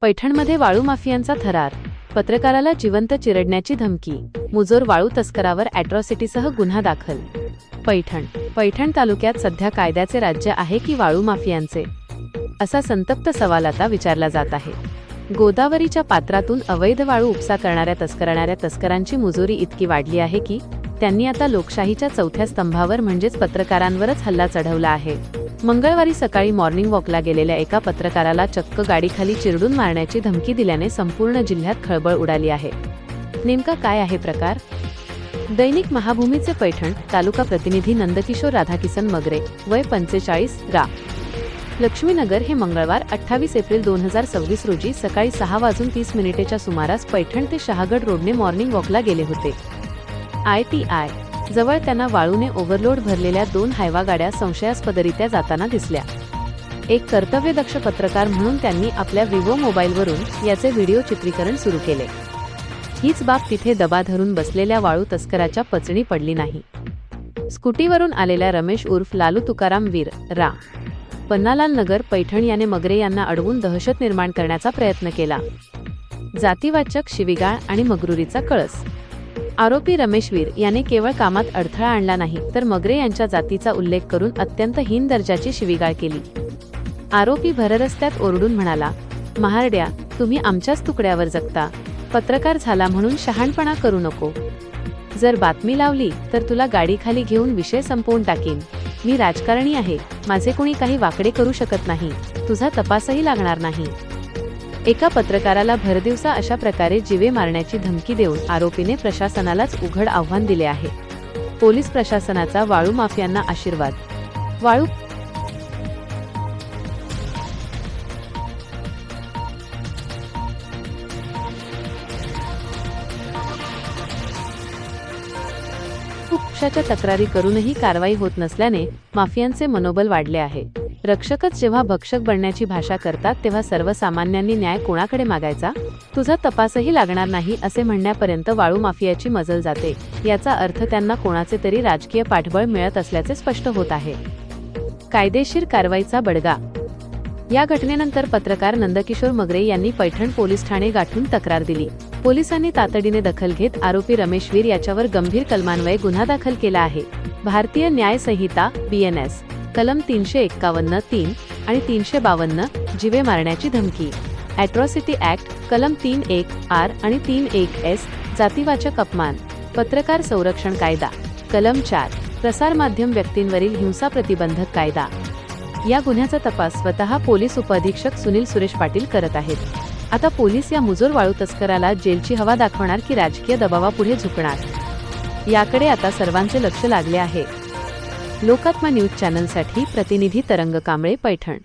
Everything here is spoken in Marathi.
पैठणमध्ये वाळू माफियांचा थरार, पत्रकाराला जिवंत चिरडण्याची धमकी, मुजोर वाळू तस्करावर अॅट्रॉसिटीसह गुन्हा दाखल. पैठण तालुक्यात सध्या कायद्याचे राज्य आहे की वाळू माफियांचे, असा संतप्त सवाल आता विचारला जात आहे. गोदावरीच्या पात्रातून अवैध वाळू उपसा करणाऱ्या तस्करांची मुजोरी इतकी वाढली आहे की त्यांनी आता लोकशाहीच्या चौथ्या स्तंभावर म्हणजेच पत्रकारांवरच हल्ला चढवला आहे. मंगळवारी सकाळी मॉर्निंग वॉकला गेलेल्या एका पत्रकाराला चक्क गाडीखाली चिरडून मारण्याची धमकी दिल्याने संपूर्ण जिल्ह्यात खळबळ उडाली आहे. नेमका काय आहे प्रकार? दैनिक महाभूमीचे पैठण तालुका प्रतिनिधी नंदकिशोर राधाकिसन मगरे, वय 45, रा. लक्ष्मीनगर हे मंगळवार 28 एप्रिल 2026 रोजी सकाळी 6:30 सुमारास पैठण ते शहागड रोडने मॉर्निंग वॉकला गेले होते. ITI जवळ त्यांना वाळूने ओव्हरलोड भरलेल्या 2 हायवा गाड्या संशयास्पदरित्या जाताना दिसल्या. एक कर्तव्यदक्ष पत्रकार म्हणून त्यांनी आपल्या विवो मोबाईलवरून याचे व्हिडिओ चित्रीकरण सुरू केले. हीच बाब तिथे दबा धरून बसलेल्या वाळू तस्कराच्या पचणी पडली नाही. स्कूटीवरून आलेल्या रमेश उर्फ लालू तुकाराम वीर, रा. पन्नालाल नगर, पैठण याने मगरे यांना अडवून दहशत निर्माण करण्याचा प्रयत्न केला. जातीवाचक शिवीगाळ आणि मगरुरीचा कळस. आरोपी रमेश वीर याने केवळ कामात अडथळा आणला नाही तर मगरे यांच्या जातीचा उल्लेख करून अत्यंत हीन दर्जाची शिवीगाळ केली. आरोपी भररस्त्यात ओरडून म्हणाला, महारड्या, तुम्ही आमच्याच तुकड्यावर जगता, पत्रकार झाला म्हणून शहाणपणा करू नको. जर बातमी लावली तर तुला गाडीखाली घेऊन विषय संपवून टाकीन. मी राजकारणी आहे, माझे कोणी काही वाकडे करू शकत नाही, तुझा तपासही लागणार नाही. एका पत्रकाराला भरदिवसा अशा प्रकारे जीवे मारण्याची धमकी देऊन आरोपीने प्रशासनालाच उघड आव्हान दिले आहे. पोलीस प्रशासनाचा वाळू माफियांना आशीर्वाद. वाळू उपशाच्या तक्रारी करूनही कारवाई होत नसल्याने माफियांचे मनोबल वाढले आहे. रक्षकच जेव्हा भक्षक बनण्याची भाषा करतात तेव्हा सर्वसामान्यांनी न्याय कोणाकडे मागायचा? तुझा तपासही लागणार नाही असे म्हणण्यापर्यंत वाळू माफियाची मजल जाते. याचा अर्थ त्यांना कोणाचे तरी राजकीय पाठबळ मिळत असल्याचे स्पष्ट होत आहे. कायदेशीर कारवाईचा बडगा. या घटनेनंतर पत्रकार नंदकिशोर मगरे यांनी पैठण पोलीस ठाणे गाठून तक्रार दिली. पोलिसांनी तातडीने दखल घेत आरोपी रमेश वीर याच्यावर गंभीर कलमान्वये गुन्हा दाखल केला आहे. भारतीय न्याय संहिता BNS कलम 351(3) आणि 352 जीवे मारण्याची धमकी, अॅट्रॉसिटी ऍक्ट कलम 3(1)R आणि 3(1)S जातीवाचक अपमान, पत्रकार संरक्षण कायदा कलम 4 प्रसारमाध्यम व्यक्तींवरील हिंसा प्रतिबंधक कायदा. या गुन्ह्याचा तपास स्वतः पोलीस उपअधीक्षक सुनील सुरेश पाटील करत आहेत. आता पोलीस या मुजोर वाळू तस्कराला जेलची हवा दाखवणार की राजकीय दबावापुढे झुकणार, याकडे आता सर्वांचे लक्ष लागले आहे. लोकात्मा न्यूज चॅनलसाठी प्रतिनिधी तरंग कांबळे, पैठण.